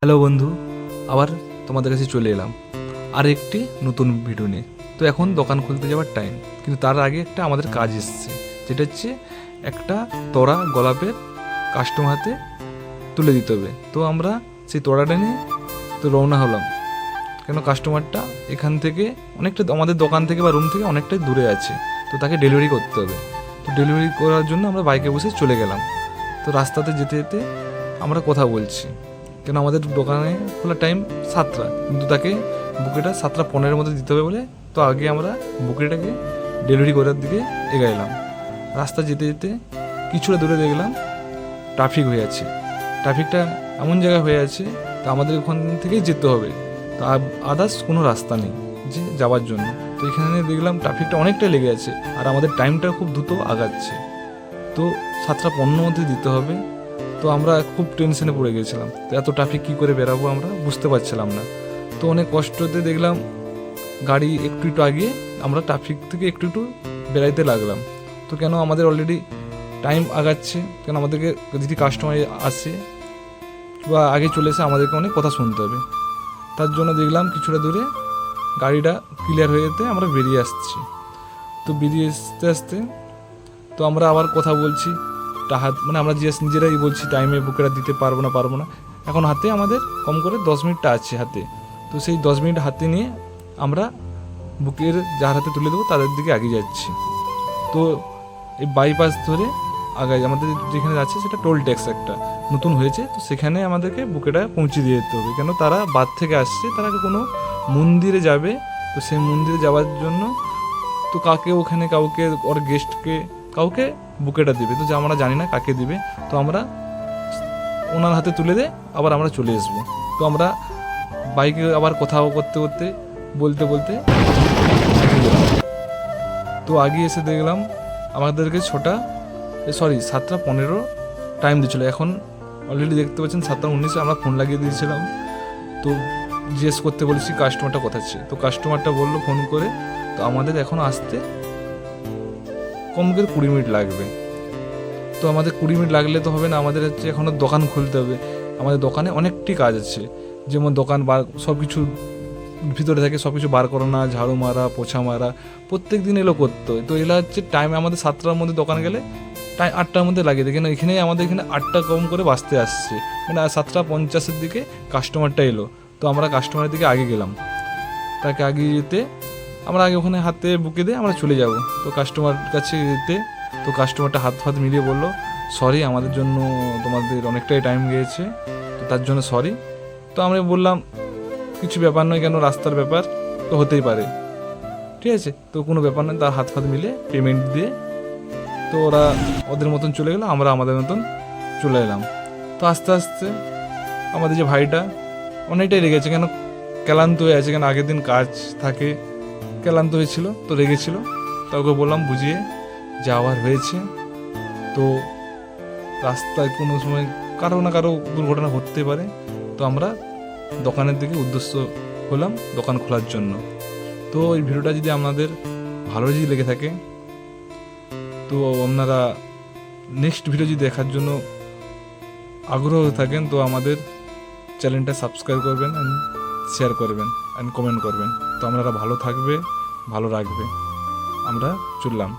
Hello বন্ধু, আবার তোমাদের কাছে চলে এলাম আর একটি নতুন ভিডিও নিয়ে। তো এখন দোকান খুলতে যাওয়ার টাইম, কিন্তু তার আগে একটা আমাদের কাজ এসছে, যেটা হচ্ছে একটা তোড়া গোলাপের কাস্টমার হাতে তুলে দিতে হবে। তো আমরা সেই তোড়াটা নিয়ে তো রওনা হলাম, কেন কাস্টমারটা এখান থেকে অনেকটা, আমাদের দোকান থেকে বা রুম থেকে অনেকটাই দূরে আছে, তো তাকে ডেলিভারি করতে হবে। তো ডেলিভারি করার জন্য আমরা বাইকে বসে চলে গেলাম। তো রাস্তাতে যেতে যেতে আমরা কথা বলছি, কেন আমাদের দোকানে খোলার টাইম 7টা, কিন্তু তাকে বুকেটা 7:15 মধ্যে দিতে হবে বলে তো আগে আমরা বুকেটাকে ডেলিভারি করার দিকে এগাইলাম। রাস্তা যেতে যেতে কিছুটা দূরে দেখলাম ট্রাফিক হয়ে আছে। ট্রাফিকটা এমন জায়গায় হয়ে আছে, তো আমাদের ওখান থেকেই যেতে হবে, তো আদার্স কোনো রাস্তা নেই যে যাওয়ার জন্য। তো এখানে দেখলাম ট্রাফিকটা অনেকটাই লেগে আছে, আর আমাদের টাইমটা খুব দ্রুত আগাচ্ছে। তো 7:15 মধ্যে দিতে হবে। তো আমরা খুব টেনশনে পড়ে গেছিলাম, তো এত ট্রাফিক কী করে বেরাবো আমরা বুঝতে পারছিলাম না। তো অনেক কষ্টতে দেখলাম গাড়ি একটু একটু আগিয়ে আমরা ট্রাফিক থেকে একটু একটু বেরাইতে লাগলাম। তো কেন আমাদের অলরেডি টাইম আগাচ্ছে, কেন আমাদেরকে যদি কাস্টমার আসে বা আগে চলে এসে আমাদেরকে অনেক কথা শুনতে হবে। তার জন্য দেখলাম কিছুটা দূরে গাড়িটা ক্লিয়ার হয়ে যেতে আমরা বেরিয়ে আসছি। তো বেরিয়ে আসতে আসতে তো আমরা আবার কথা বলছি, মানে আমরা নিজেরাই বলছি টাইমে বুকেরা দিতে পারবো না। এখন হাতে আমাদের কম করে 10 মিনিটটা আছে হাতে। তো সেই 10 মিনিট হাতে নিয়ে আমরা বুকের যার হাতে তুলে দেবো তাদের দিকে এগিয়ে যাচ্ছি। তো এই বাইপাস ধরে আগাই, আমাদের যেখানে আছে সেটা টোল ট্যাক্স একটা নতুন হয়েছে, তো সেখানে আমাদেরকে বুকেটা পৌঁছে দিয়ে যেতে হবে, কেন তারা বাদ থেকে আসছে, তারা কোনো মন্দিরে যাবে। তো সেই মন্দিরে যাওয়ার জন্য তো ওখানে কাউকে ওর গেস্টকে কাউকে বুকেটা দেবে, তো আমরা জানি না কাকে দিবে। তো আমরা ওনার হাতে তুলে দে, আবার আমরা চলে আসবো। তো আমরা বাইকে আবার কথা করতে করতে বলতে বলতে তো আগে এসে দেখলাম আমাদেরকে 7:15 টাইম দিয়েছিলো। এখন অলরেডি দেখতে পাচ্ছেন 7:19। আমরা ফোন লাগিয়ে দিয়েছিলাম, তো জিজ্ঞেস করতে বলেছি কাস্টমারটা কোথায় আছে। তো কাস্টমারটা বললো ফোন করে, তো আমাদের এখন আসতে কম করে 20 মিনিট লাগবে। তো আমাদের 20 মিনিট লাগলে তো হবে না, আমাদের হচ্ছে এখনও দোকান খুলতে হবে। আমাদের দোকানে অনেকটি কাজ আছে, যেমন দোকান সব কিছু ভিতরে থাকে, সব কিছু বার করানো, ঝাড়ু মারা, পোছা মারা, প্রত্যেক দিন এগুলো করতে হয়। তো এগুলো হচ্ছে টাইমে আমাদের 7টার মধ্যে দোকান গেলে টাইম 8টার মধ্যে লাগিয়ে দেয়, কেন এখানেই আমাদের এখানে 8টা কম করে বাঁচতে আসছে, মানে 7:50 দিকে কাস্টমারটা এলো। তো আমরা কাস্টমারের দিকে আগে গেলাম, তাকে আগে যেতে আমরা আগে ওখানে হাতে বুকে দিয়ে আমরা চলে যাব। তো কাস্টমার কাছে যেতে তো কাস্টমারটা হাত মিলিয়ে বললো, সরি আমাদের জন্য তোমাদের অনেকটাই টাইম গিয়েছে, তো তার জন্য সরি। তো আমরা বললাম কিছু ব্যাপার নয়, কেন রাস্তার ব্যাপার তো হতেই পারে, ঠিক আছে, তো কোনো ব্যাপার নয়। তার হাত মিলে পেমেন্ট দিয়ে তো ওরা ওদের মতন চলে গেলো, আমরা আমাদের মতন চলে এলাম। তো আস্তে আস্তে আমাদের যে ভাইটা অনেকটাই রেগেছে, কেন ক্লান্ত হয়ে আছে, কেন আগের দিন কাজ থাকে, ক্লান্ত হয়েছিল, তো রেগেছিল। তো ওকে বললাম বুঝিয়ে যাওয়ার হয়েছে, তো রাস্তায় কোনো সময় কারো না কারো দুর্ঘটনা ঘটতে পারে। তো আমরা দোকানের দিকে উদ্দেশ্য হলাম দোকান খোলার জন্য। তো এই ভিডিওটা যদি আপনাদের ভালো যদি লেগে থাকে, তো আপনারা নেক্সট ভিডিও যদি দেখার জন্য আগ্রহ থাকেন, তো আমাদের চ্যানেলটা সাবস্ক্রাইব করবেন অ্যান্ড শেয়ার করবেন অ্যান্ড কমেন্ট করবেন। তো আপনারা ভালো থাকবে, ভালো রাখবে। আমরা চললাম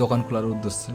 দোকান খোলার উদ্দেশ্যে।